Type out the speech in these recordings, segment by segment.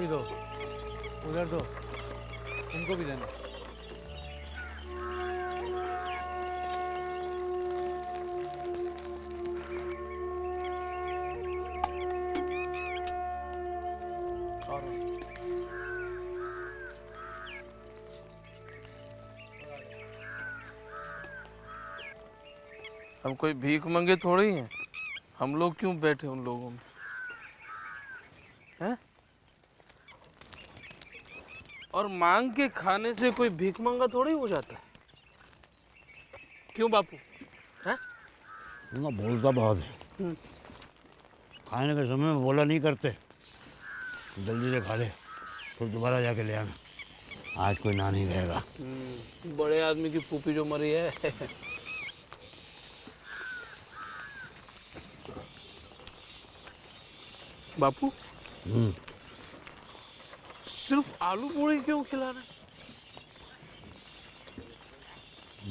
भी दो, उधर दो, इनको भी देना। और हम कोई भीख मंगे थोड़ी हैं, हम लोग क्यों बैठे उन लोगों में, हैं? और मांग के खाने से कोई भीख मंगा थोड़ी हो जाता है। क्यों बापू? हैं? बोलता बहुत है। खाने के समय में बोला नहीं करते। जल्दी से खा ले, फिर दोबारा जाके ले आना। आज कोई ना नहीं रहेगा। बड़े आदमी की फूफी जो मरी है। बापू सिर्फ आलू पूड़ी क्यों खिला रहे?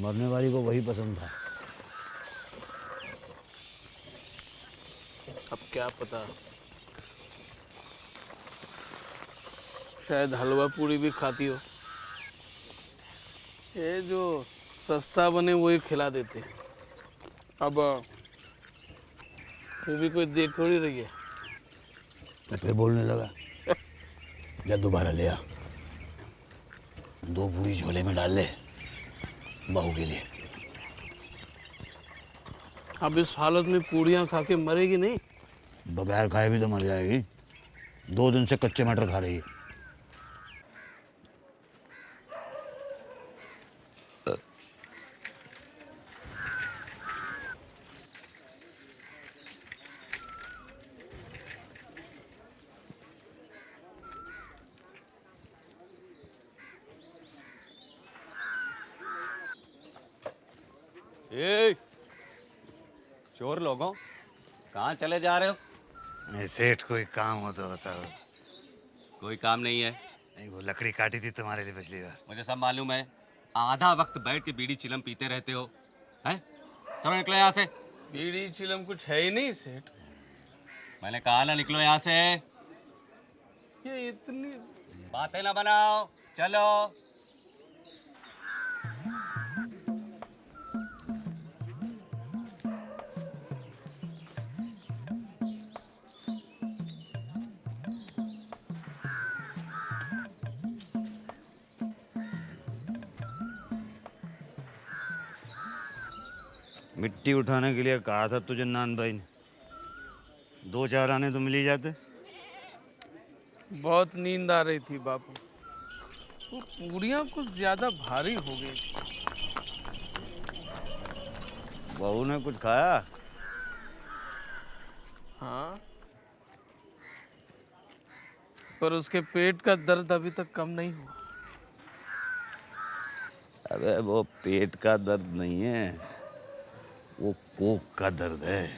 मरने वाली को वही पसंद था। अब क्या पता, शायद हलवा पूड़ी भी खाती हो। ये जो सस्ता बने वही खिला देते हैं। अब वो भी कोई देख थोड़ी रही है। तो फिर बोलने लगा। जा दोबारा ले आ, 2 पूरी झोले में डाल ले बहू के लिए। अब इस हालत में पूड़ियाँ खा के मरेगी नहीं? बगैर खाए भी तो मर जाएगी। 2 दिन से कच्चे मटर खा रही है। ए, चोर लोगों, कहाँ चले जा रहे हो? सेठ कोई काम हो तो बताओ। कोई काम नहीं है। नहीं, वो लकड़ी काटी थी तुम्हारे लिए पिछली बार। मुझे सब मालूम है। आधा वक्त बैठ के बीड़ी चिलम पीते रहते हो, हैं? चलो निकलो यहाँ से। बीड़ी चिलम कुछ है ही नहीं सेठ। मैंने कहा ना निकलो यहाँ से। ये इतनी बातें ना बनाओ, चलो। मिट्टी उठाने के लिए कहा था तुझे नान भाई ने। 2-4 आने तो मिल ही जाते। बहुत नींद आ रही थी बापू। वो पूड़ियाँ कुछ ज्यादा भारी हो गई थी। बहू ने कुछ खाया? हाँ, पर उसके पेट का दर्द अभी तक कम नहीं हुआ। अबे वो पेट का दर्द नहीं है, वो कोख का दर्द है।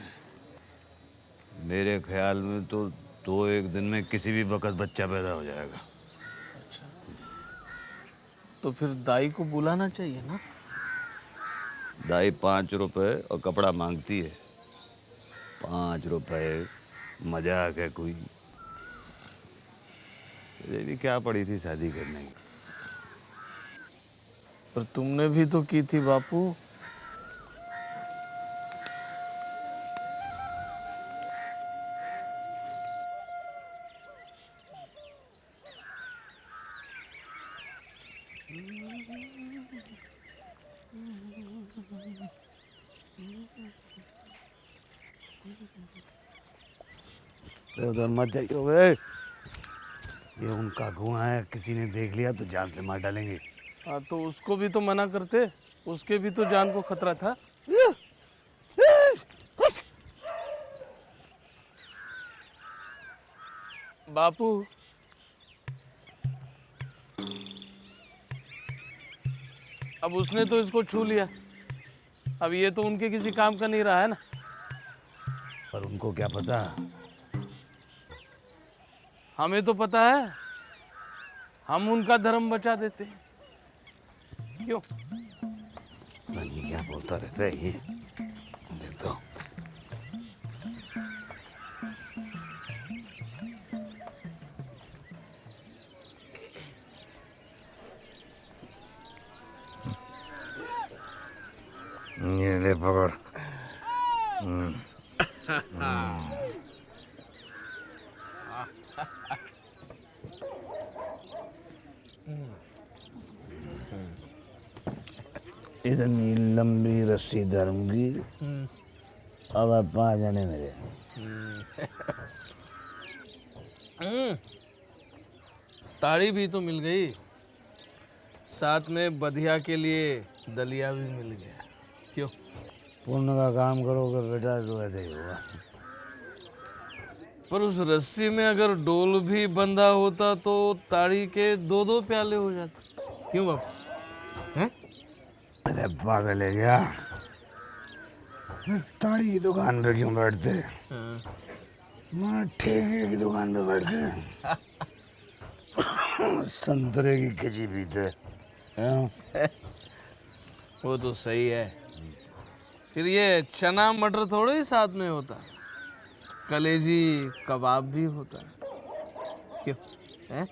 मेरे ख्याल में तो 2-1 दिन में किसी भी वक्त बच्चा पैदा हो जाएगा। अच्छा, तो फिर दाई को बुलाना चाहिए ना? दाई 5 रुपए और कपड़ा मांगती है। 5 रुपए मजाक है कोई? तुझे भी क्या पड़ी थी शादी करने की? पर तुमने भी तो की थी बापू। उधर मत जाइए वे। ये उनका कुआं है, किसी ने देख लिया तो जान से मार डालेंगे। हाँ, तो उसको भी तो मना करते, उसके भी तो जान को खतरा था। बापू, अब उसने तो इसको छू लिया, अब ये तो उनके किसी काम का नहीं रहा है ना। पर उनको क्या पता? हमें तो पता है, हम उनका धर्म बचा देते हैं। क्यों? नहीं, क्या बोलता रहता है ये। तो ये ले पकड़। इतनी लंबी रस्सी धर्मगी, अब आप 5 जने मेरे। ताड़ी भी तो मिल गई, साथ में बधिया के लिए दलिया भी मिल गया। क्यों? पुण्य का काम करोगे बेटा तो ऐसे ही होगा। पर उस रस्सी में अगर डोल भी बंधा होता तो ताड़ी के 2-2 प्याले हो जाते। क्यों बापू? हैं? अरे पागल है क्या? ताड़ी की दुकान पे क्यों बैठते? मैं ठेके की दुकान पे बैठते हैं। संतरे की खिची पीते हैं। वो तो सही है। फिर ये चना मटर थोड़े ही साथ में होता, कलेजी कबाब भी होता है। क्यों? हैं?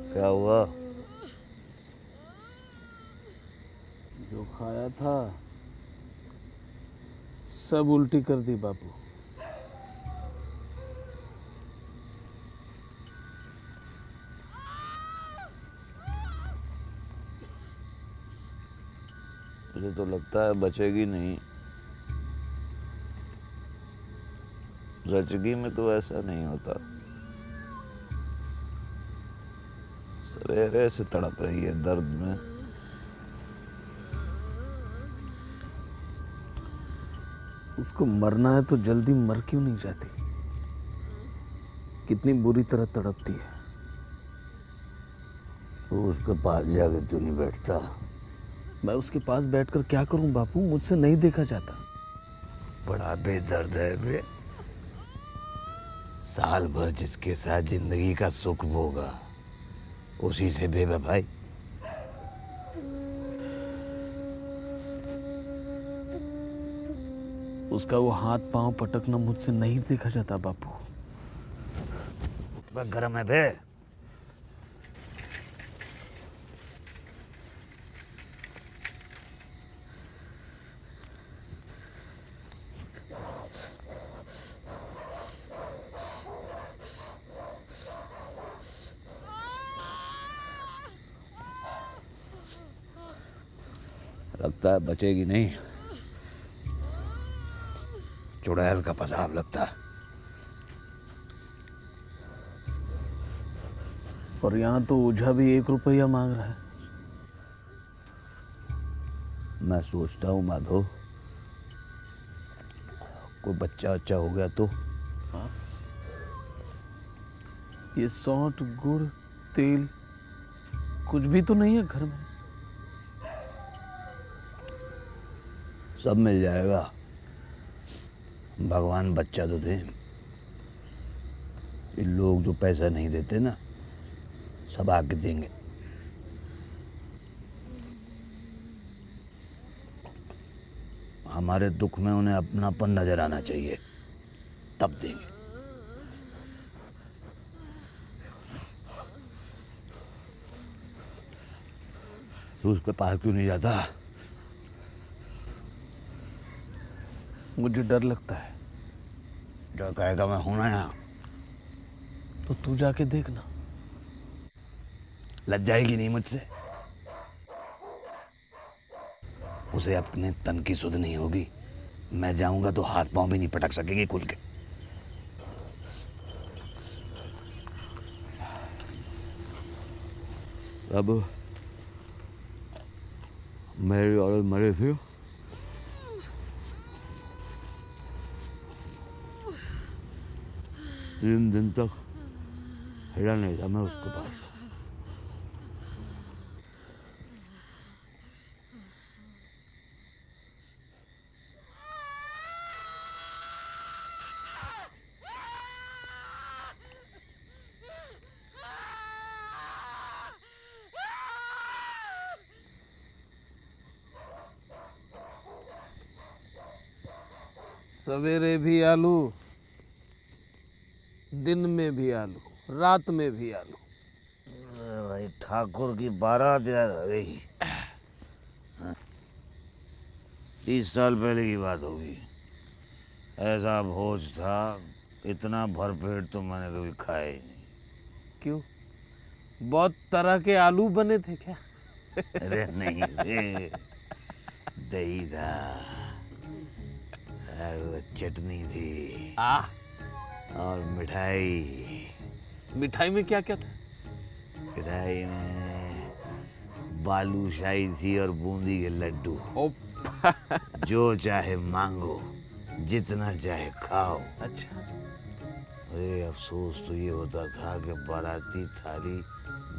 क्या हुआ? जो खाया था सब उल्टी कर दी बापू। मुझे तो लगता है बचेगी नहीं। रचगी में तो ऐसा नहीं होता। सवेरे से तड़प रही है दर्द में। उसको मरना है तो जल्दी मर क्यों नहीं जाती? कितनी बुरी तरह तड़पती है। वो उसके पास जाके क्यों नहीं बैठता? मैं उसके पास बैठकर क्या करूं बापू? मुझसे नहीं देखा जाता। बड़ा बेदर्द है बे। साल भर जिसके साथ जिंदगी का सुख भोगा, उसी से बेवफाई। उसका वो हाथ पांव पटकना मुझसे नहीं देखा जाता बापू। बस गरम है बे। लगता है बचेगी नहीं। चुड़ैल का पेशाब लगता है। और यहाँ तो ओझा भी 1 रुपया मांग रहा है। मैं सोचता हूँ माधो, कोई बच्चा अच्छा हो गया तो। हाँ? ये सौंठ गुड़ तेल कुछ भी तो नहीं है घर में। सब मिल जाएगा। भगवान बच्चा तो दे। ये लोग जो पैसा नहीं देते ना, सब आके देंगे। हमारे दुख में उन्हें अपनापन नजर आना चाहिए, तब देंगे। तू उसके पास क्यों नहीं जाता? मुझे डर लगता है। डर कहेगा, मैं हूं ना यहाँ। तो तू जाके देखना। लज जाएगी नहीं मुझसे? उसे अपने तन की सुध नहीं होगी। मैं जाऊंगा तो हाथ पांव भी नहीं पटक सकेगी खुल के। अब मेरी औरत मरी थी, 3 दिन तक हिला नहीं था मैं उसके पास। सवेरे भी आलू, दिन में भी आलू, रात में भी आलू। भाई ठाकुर की बारात याद आ गई। 30 साल पहले की बात होगी। ऐसा भोज था, इतना भरपेट तो मैंने कभी खाया ही नहीं। क्यों? बहुत तरह के आलू बने थे क्या? अरे नहीं रे, दही था और वो चटनी थी और मिठाई। मिठाई में क्या क्या था? मिठाई में बालूशाही थी और बूंदी के लड्डू। ओ जो चाहे मांगो, जितना चाहे खाओ। अच्छा। अरे अफसोस तो ये होता था कि बाराती थाली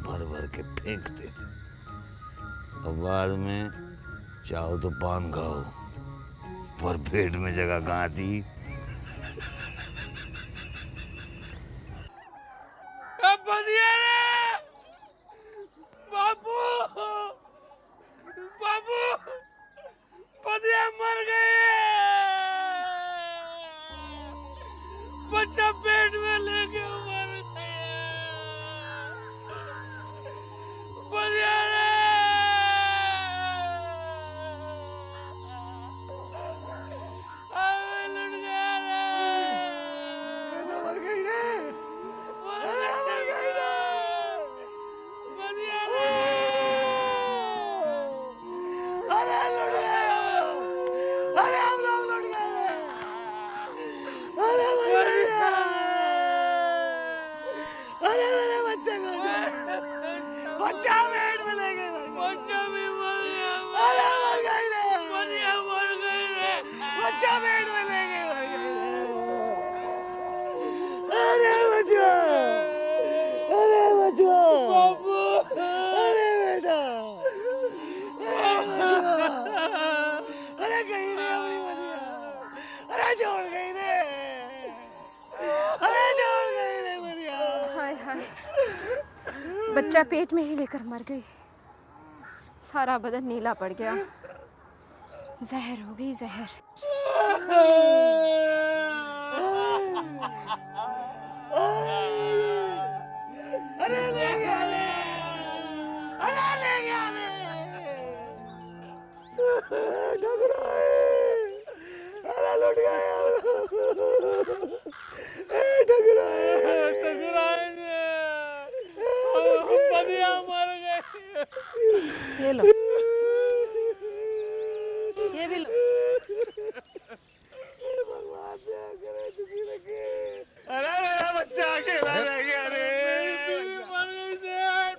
भर भर के फेंकते थे और बाद में चाहो तो पान खाओ, पर पेट में जगह कहाँ थी। बाबू, बाबू, पतिया मर गए। बच्चा पेट में लेके मर गया। पतिया रे, हमें लुट गया रे। ये तो मर गई रे। अरे मर गई रे। पतिया रे। अरे लुट गए हम लोग। अरे हम लोग लुट गए रे। अरे मर गई रे। अरे मेरे बच्चे को बच्चा पेट में ले गए। बच्चा भी मर गया। अरे मर गई रे। पतिया मर गई रे। बच्चा पेट में ले गए। अरे बच्चा, अरे बच्चा, बाबू, अरे बेटा, अरे गई रे अपनी बतिया। अरे छोड़ गई रे। अरे छोड़ गई रे बतिया। हाय हाय, बच्चा पेट में ही लेकर मर गई। सारा बदन नीला पड़ गया। जहर हो गई, जहर। अरे ले गया रे। अरे ले गया रे। ठकुराए, अरे लुट गए। ठकुराए, पतिया मर गए। ये लो, ये भी लो। अरे मेरा बच्चा अकेला रह गया रे।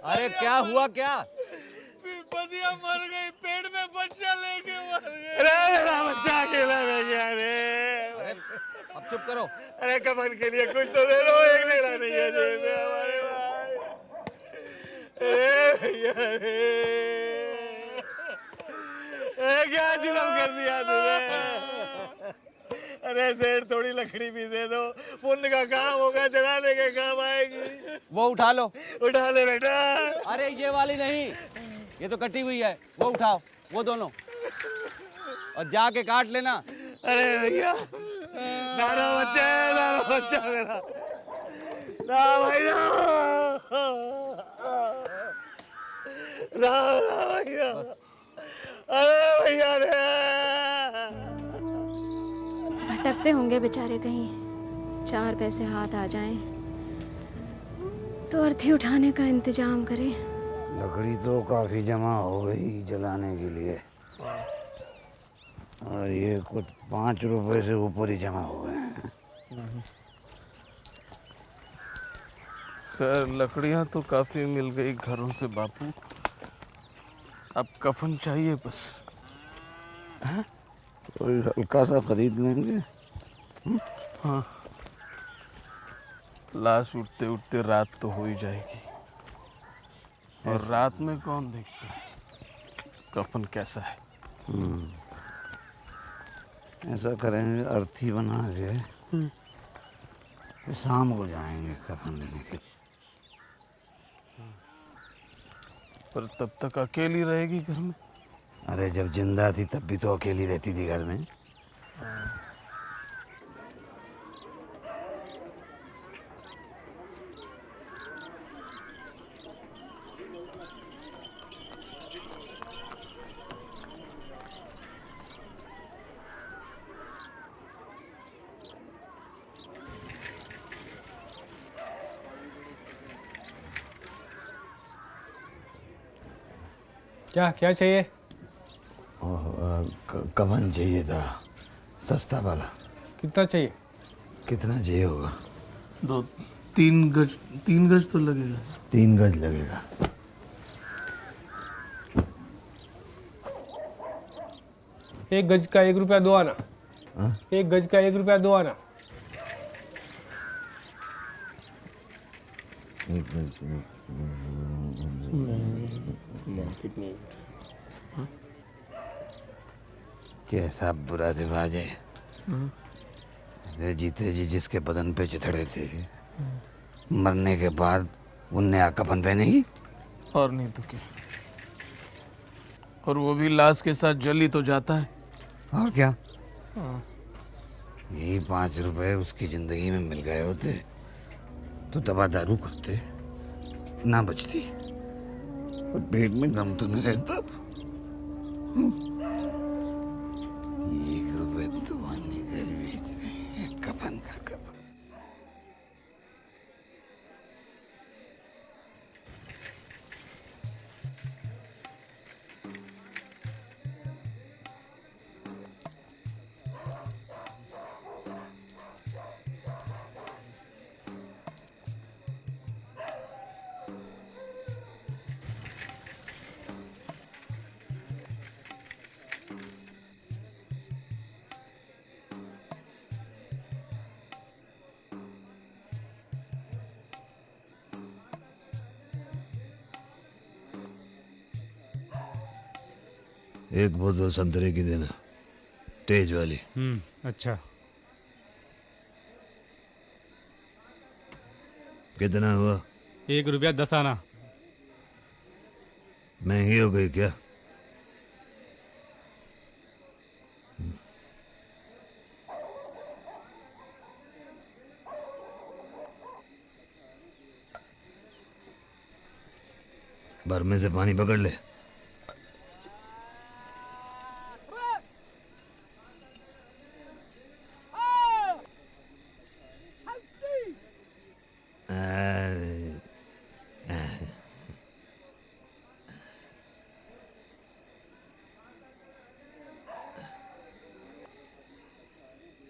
अरे क्या हुआ क्या? पतिया मर गई, पेट में बच्चा लेके मर गए। अरे मेरा बच्चा अकेला रह गया रे। अब चुप करो। अरे कफन के लिए कुछ तो दे दो, एक देना नहीं है जेब में हमारे भाई। अरे भैया रे, क्या जुल्म कर दिया तूने। अरे सेठ थोड़ी लकड़ी भी दे दो, पुण्य का काम होगा, जलाने के काम आएगी। वो उठा लो। उठा ले बेटा। अरे ये वाली नहीं, ये तो कटी हुई है। वो उठाओ, वो दोनों, और जाके काट लेना। अरे भैया, नाना बच्चा है, नाना बच्चा मेरा। ना भाई ना, ना भाई ना। अरे भैया रे। भटकते होंगे बेचारे, कहीं 4 पैसे हाथ आ जाएं तो अर्थी उठाने का इंतजाम करें। लकड़ी तो काफी जमा हो गई जलाने के लिए, और ये कुछ 5 रुपए से ऊपर ही जमा हो गए। खैर लकड़ियां तो काफी मिल गई घरों से बापू। अब कफन चाहिए बस। कोई हल्का सा खरीद लेंगे। हाँ, लाश उठते उठते रात तो हो ही जाएगी, और रात में कौन देखता है कफन कैसा है। ऐसा करेंगे, अर्थी बना के फिर शाम को जाएंगे कफन लेने के लिए। पर तब तक अकेली रहेगी घर में। अरे जब जिंदा थी तब भी तो अकेली रहती थी घर में। क्या क्या चाहिए? कफन चाहिए था, सस्ता वाला। कितना चाहिए? कितना चाहिए होगा? 3 गज तो लगेगा। 3 गज लगेगा। एक गज का 1 रुपया दो आना। हाँ? 1 गज का 1 रुपया दो आना। कैसा बुरा रिवाज है। वे जीते जी जिसके बदन पे चिथड़े थे, मरने के बाद वो नया कफन पहनेगी। और नहीं तो क्या, और वो भी लाश के साथ जल ही तो जाता है। और क्या, यही 5 रुपए उसकी जिंदगी में मिल गए होते तो दवा दारू करते ना बचती, और पेट में गम तो नहीं रहता। 1 रुपए तो आने का बेच रहे हैं कफन का कफन। एक बोतल संतरे की देना, तेज वाली। अच्छा। कितना हुआ? 1 रुपया 10 आना। महंगी हो गई क्या? बर्मे से पानी पकड़ ले।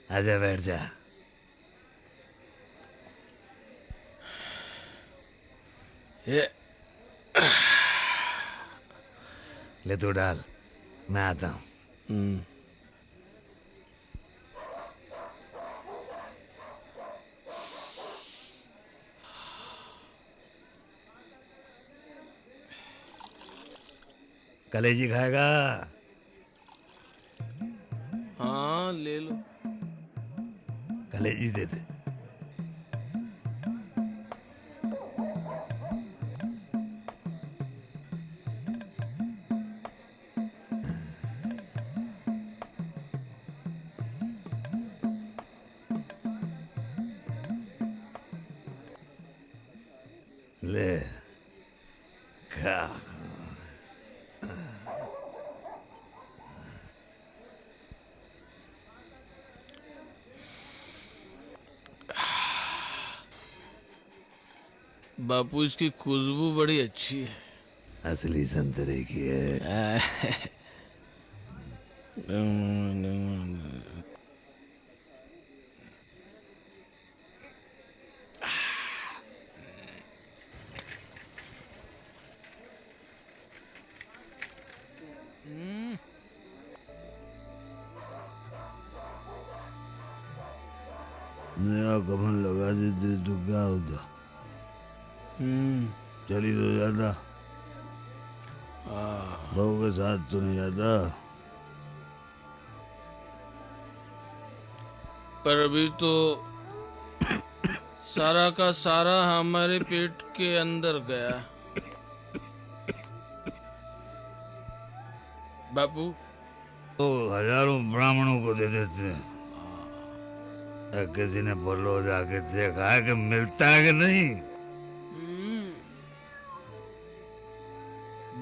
आजा बैठ जा। ये ले तू डाल, मैं आता हूँ। कलेजी खाएगा? हाँ ले लो। कलेजी दे दे। ले खा। बापू इसकी खुशबू बड़ी अच्छी है। असली संतरे की है। नया कफन लगा देते तो क्या होता? चली तो जाता, बहू के साथ तो नहीं जाता। पर अभी तो सारा का सारा हमारे पेट के अंदर गया। बापू तो हजारों ब्राह्मणों को दे देते। किसी ने बोलो जाके देखा है कि मिलता है कि नहीं?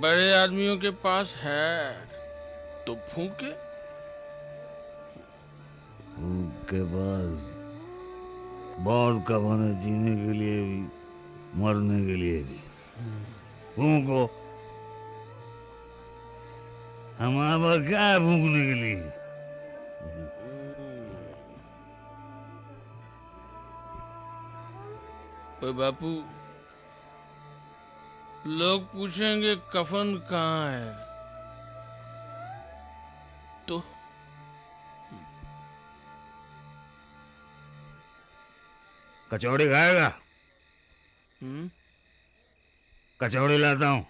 बड़े आदमियों के पास है तो फूके। उनके पास बहुत कफन है, जीने के लिए भी मरने के लिए भी। फूको, हमारे पास क्या है फूकने के लिए? ओए बापू, लोग पूछेंगे कफन कहाँ है, तो कचौड़ी खाएगा? हम्म? कचौड़ी लाता हूँ।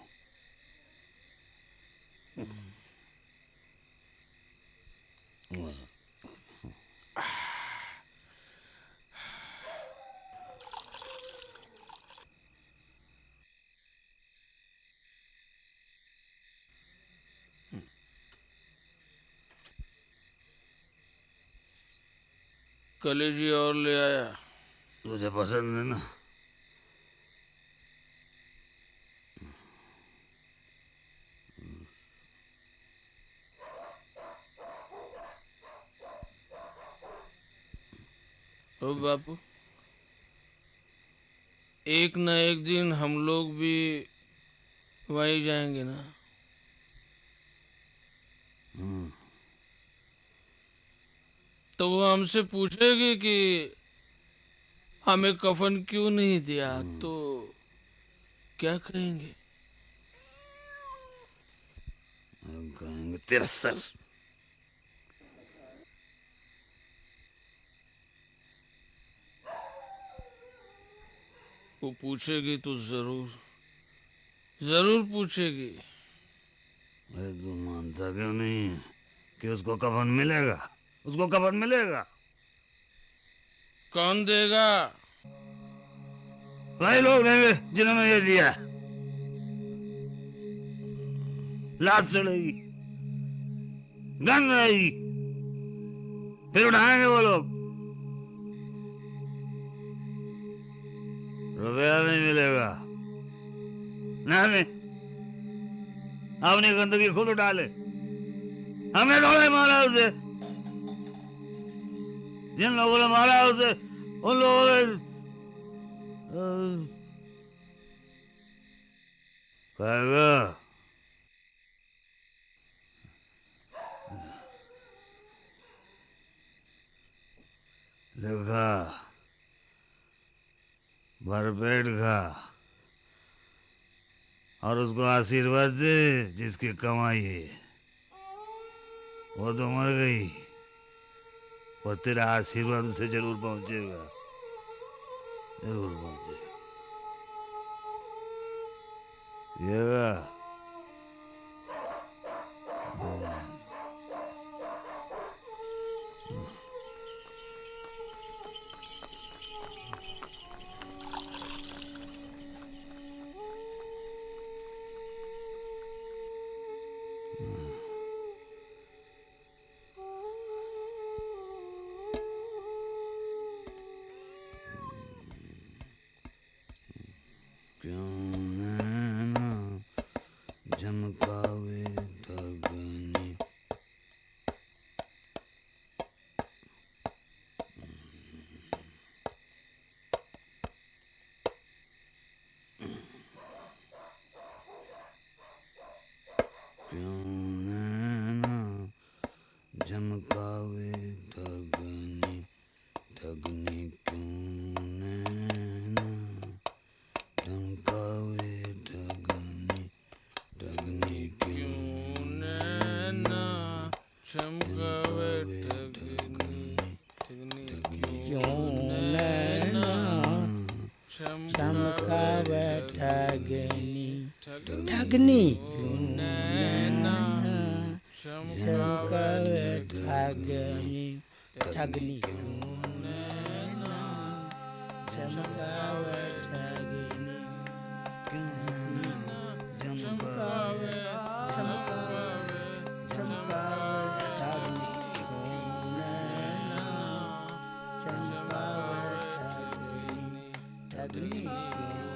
कलेजी और ले आया। तुझे पसंद है ना? ओ बापू, एक न एक दिन हम लोग भी वहीं जाएंगे ना। तो वो हमसे पूछेगी कि हमें कफन क्यों नहीं दिया, तो क्या कहेंगे? हम कहेंगे तेरा सर। वो पूछेगी तो जरूर जरूर पूछेगी। अरे तू मानता क्यों नहीं है कि उसको कफन मिलेगा? उसको कफन मिलेगा। कौन देगा? वही लोग देंगे जिन्होंने ये दिया। लात चढ़ेगी, गंध आएगी, फिर उठाएंगे वो लोग। रुपया नहीं मिलेगा। नहीं, अपनी गंदगी खुद उठा ले। हमने थोड़े मारा उसे। जिन लोगों ने मारा उसे, उन लोगों ने खाएगा। देखा, भरपेट खा और उसको आशीर्वाद दे जिसकी कमाई है। वो तो मर गई, पर तेरा आशीर्वाद उसे जरूर पहुंचेगा, जरूर पहुंचेगा। येगा क्यों नैना ठगनी ठगनी चमकावे ठगनी ठगनी चमकावे ठगनी चमकावे ठगनी